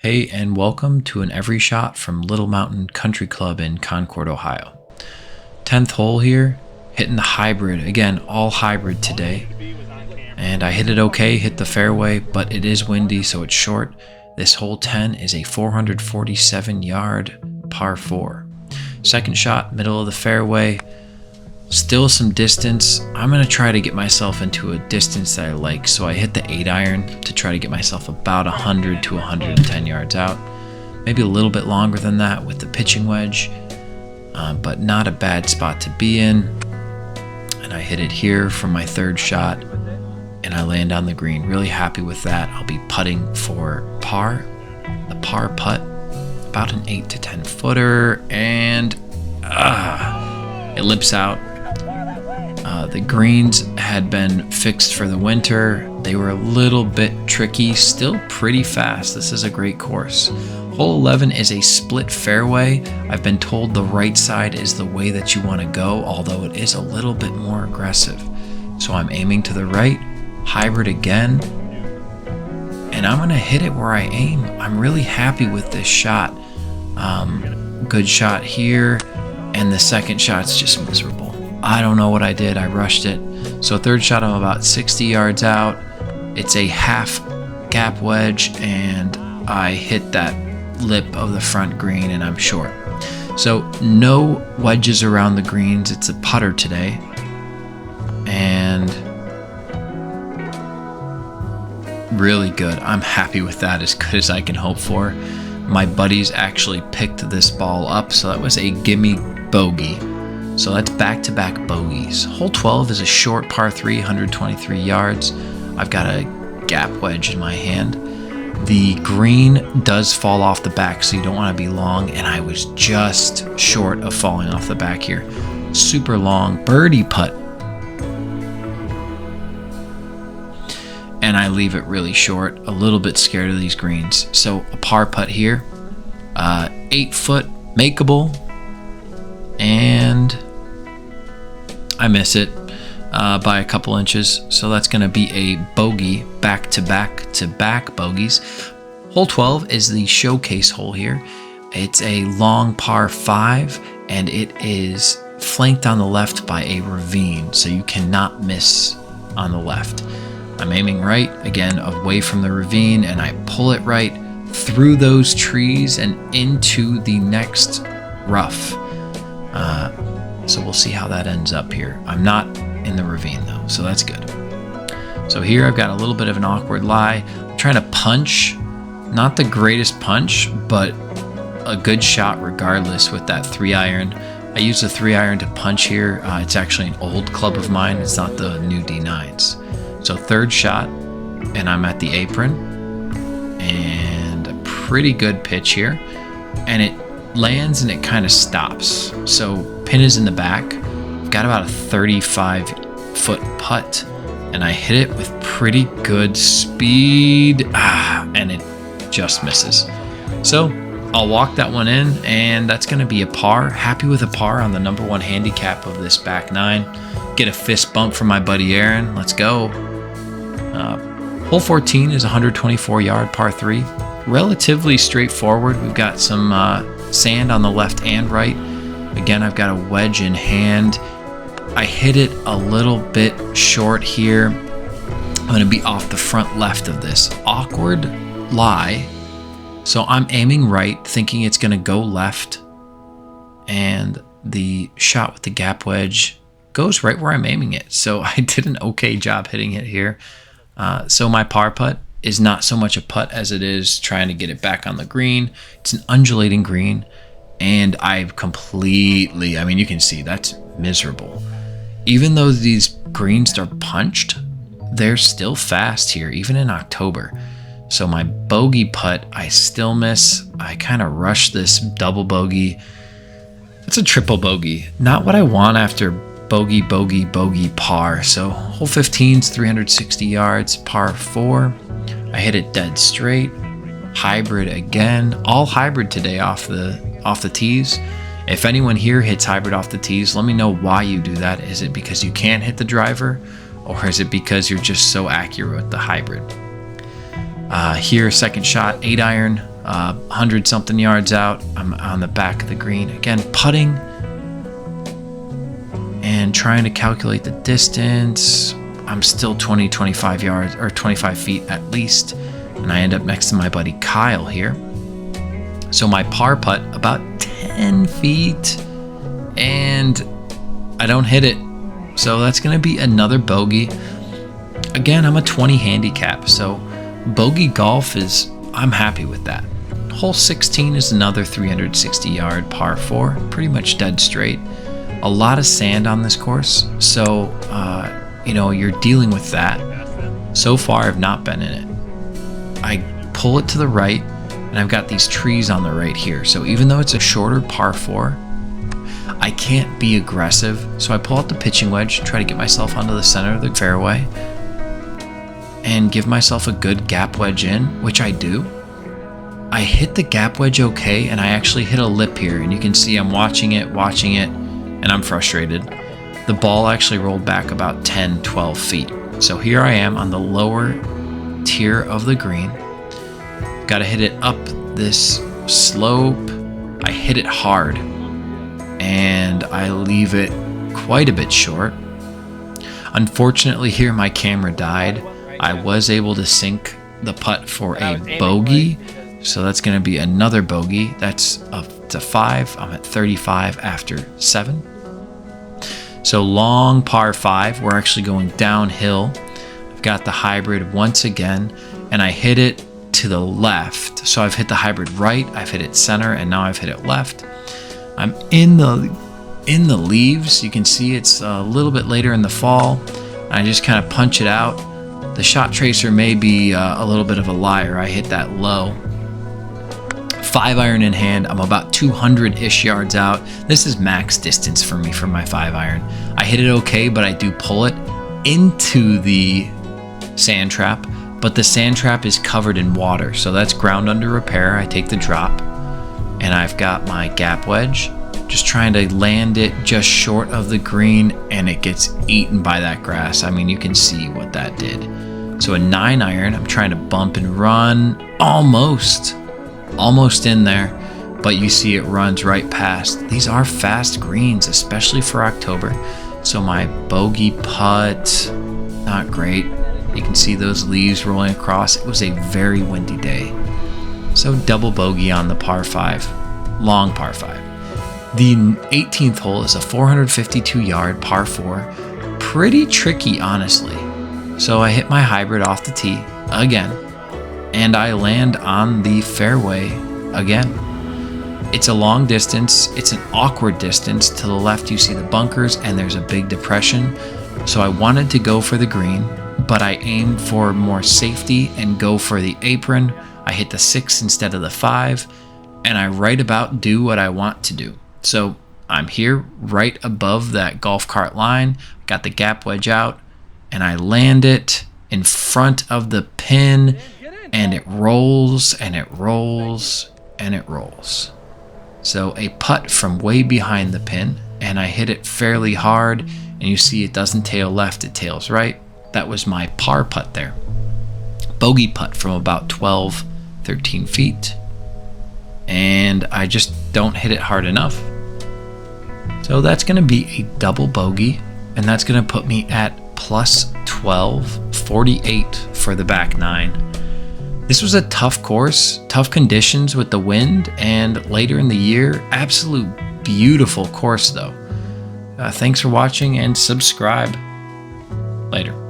Hey, and welcome to an every shot from Little Mountain Country Club in Concord, Ohio. 10th hole here, hitting the hybrid. Again, all hybrid today. And I hit it okay, hit the fairway, but it is windy, so it's short. This hole 10 is a 447 yard par 4. Second shot, middle of the fairway. Still some distance. I'm going to try to get myself into a distance that I like. So I hit the 8 iron to try to get myself about 100 to 110 yards out. Maybe a little bit longer than that with the pitching wedge, but not a bad spot to be in. And I hit it here for my third shot, and I land on the green. Really happy with that. I'll be putting for par, the par putt, about an 8 to 10 footer, and it lips out. The greens had been fixed for the winter. They were a little bit tricky, still pretty fast. This is a great course. Hole 11 is a split fairway. I've been told the right side is the way that you want to go, although it is a little bit more aggressive. So I'm aiming to the right, hybrid again, and I'm going to hit it where I aim. I'm really happy with this shot. Good shot here, and the second shot's just miserable. I don't know what I did. I rushed it. So third shot, I'm about 60 yards out. It's a half gap wedge, and I hit that lip of the front green, and I'm short. So no wedges around the greens. It's a putter today. And really good. I'm happy with that, as good as I can hope for. My buddies actually picked this ball up, so that was a gimme bogey. So that's back-to-back bogeys. Hole 12 is a short par 3, 123 yards. I've got a gap wedge in my hand. The green does fall off the back, so you don't want to be long, and I was just short of falling off the back here. Super long birdie putt. And I leave it really short, a little bit scared of these greens. So a par putt here, 8 foot makeable, and I miss it by a couple inches. So that's going to be a bogey, back-to-back bogeys. Hole 12 is the showcase hole here. It's a long par 5, and it is flanked on the left by a ravine, so you cannot miss on the left. I'm aiming right, again, away from the ravine, and I pull it right through those trees and into the next rough. So we'll see how that ends up here. I'm not in the ravine, though, so that's good. So here I've got a little bit of an awkward lie. I'm trying to punch. Not the greatest punch, but a good shot regardless with that 3 iron. I use the 3 iron to punch here. It's actually an old club of mine. It's not the new D9s. So third shot, and I'm at the apron, and a pretty good pitch here, and it lands and it kind of stops. So pin is in the back. I've got about a 35 foot putt, and I hit it with pretty good speed, and it just misses. So I'll walk that one in, and that's going to be a par. Happy with a par on the number 1 handicap of this back 9. Get a fist bump from my buddy Aaron. Let's go. Hole 14 is 124 yard par 3. Relatively straightforward. We've got some sand on the left and right. Again, I've got a wedge in hand. I hit it a little bit short here. I'm going to be off the front left of this. Awkward lie. So I'm aiming right, thinking it's going to go left. And the shot with the gap wedge goes right where I'm aiming it. So I did an okay job hitting it here. So my par putt is not so much a putt as it is trying to get it back on the green. It's an undulating green, and I've completely, you can see that's miserable. Even though these greens are punched, they're still fast here, even in October. So my bogey putt, I still miss. I kind of rushed this double bogey. It's a triple bogey. Not what I want after bogey, bogey, bogey, par. So hole 15's 360 yards, par 4. I hit it dead straight. Hybrid again. All hybrid today off the tees. If anyone here hits hybrid off the tees, let me know why you do that. Is it because you can't hit the driver, or is it because you're just so accurate with the hybrid? Here, second shot, 8 iron, 100 something yards out. I'm on the back of the green again, putting and trying to calculate the distance. I'm still 25 yards or 25 feet at least, and I end up next to my buddy Kyle here. So my par putt about 10 feet, and I don't hit it. So that's going to be another bogey. Again, I'm a 20 handicap, so bogey golf I'm happy with that. Hole 16 is another 360 yard par 4, pretty much dead straight. A lot of sand on this course, so you're dealing with that. So far, I've not been in it. I pull it to the right, and I've got these trees on the right here. So even though it's a shorter par 4, I can't be aggressive. So I pull out the pitching wedge, try to get myself onto the center of the fairway, and give myself a good gap wedge in, which I do. I hit the gap wedge okay, and I actually hit a lip here, and you can see I'm watching it, and I'm frustrated. The ball actually rolled back about 10, 12 feet. So here I am on the lower tier of the green. Got to hit it up this slope. I hit it hard, and I leave it quite a bit short. Unfortunately, here my camera died. I was able to sink the putt for a bogey, so that's going to be another bogey. That's up to 5. I'm at 35 after 7. So long par 5. We're actually going downhill. I've got the hybrid once again, and I hit it to the left. So I've hit the hybrid right, I've hit it center, and now I've hit it left. I'm in the leaves. You can see it's a little bit later in the fall. I just kind of punch it out. The shot tracer may be a little bit of a liar. I hit that low. 5-iron in hand. I'm about 200-ish yards out. This is max distance for me for my 5-iron. I hit it okay, but I do pull it into the sand trap. But the sand trap is covered in water, so that's ground under repair. I take the drop, and I've got my gap wedge. Just trying to land it just short of the green, and it gets eaten by that grass. I mean, you can see what that did. So a 9-iron, I'm trying to bump and run, almost in there, but you see it runs right past. These are fast greens, especially for October. So my bogey putt, not great. You can see those leaves rolling across. It was a very windy day. So double bogey on the par 5, long par 5. The 18th hole is a 452-yard par 4. Pretty tricky, honestly. So I hit my hybrid off the tee again, and I land on the fairway again. It's a long distance. It's an awkward distance. To the left, you see the bunkers, and there's a big depression. So I wanted to go for the green, but I aimed for more safety and go for the apron. I hit the 6 instead of the 5, and I right about do what I want to do. So I'm here right above that golf cart line, got the gap wedge out, and I land it in front of the pin, and it rolls and it rolls and it rolls. So a putt from way behind the pin, and I hit it fairly hard, and you see it doesn't tail left, it tails right. That was my par putt there. Bogey putt from about 12, 13 feet, and I just don't hit it hard enough. So that's going to be a double bogey, and that's going to put me at plus 12, 48 for the back 9. This was a tough course, tough conditions with the wind, and later in the year, absolute beautiful course though. Thanks for watching, and subscribe. Later.